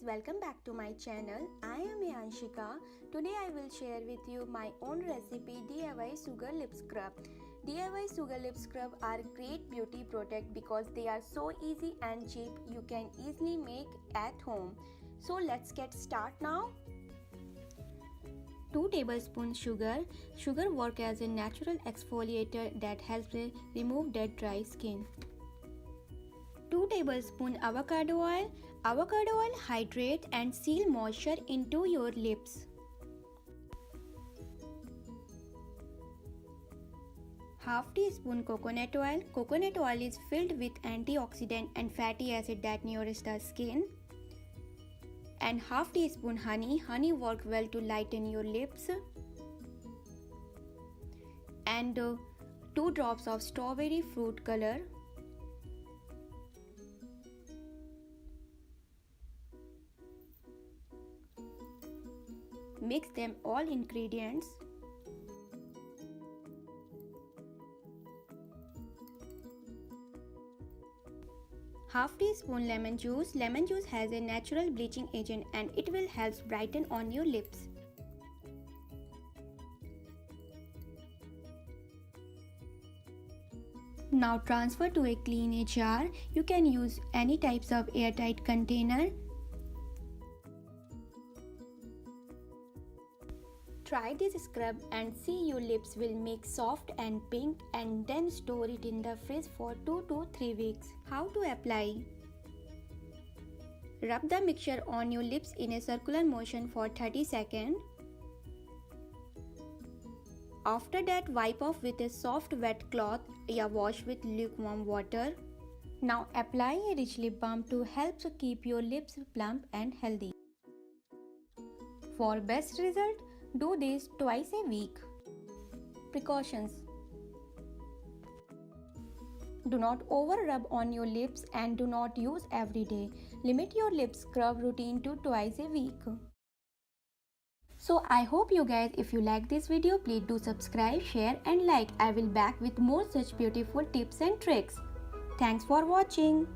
welcome back to my channel. I am Anshika. Today I will share with you my own recipe DIY sugar lip scrub. DIY sugar lip scrub are great beauty product because they are so easy and cheap. You can easily make at home. So let's get start now. 2 tablespoons sugar. Sugar work as a natural exfoliator that helps remove dead dry skin. 2 tablespoons avocado oil. Avocado oil hydrate and seal moisture into your lips. Half teaspoon coconut oil. Coconut oil is filled with antioxidant and fatty acid that nourish the skin. And half teaspoon honey. Honey work well to lighten your lips. And 2 drops of strawberry fruit color. Mix them all ingredients. Half teaspoon lemon juice. Lemon juice has a natural bleaching agent and it will help brighten on your lips. Now transfer to a clean jar. You can use any types of airtight container. Try this scrub and see your lips will make soft and pink, and then store it in the fridge for 2 to 3 weeks. How to apply? Rub the mixture on your lips in a circular motion for 30 seconds. After that, wipe off with a soft wet cloth or wash with lukewarm water. Now apply a rich lip balm to help keep your lips plump and healthy. For best result, do this twice a week. Precautions: do not over rub on your lips and do not use every day. Limit your lip scrub routine to twice a week. So I hope you guys, if you like this video, please do subscribe, share and like. I will back with more such beautiful tips and tricks. Thanks for watching.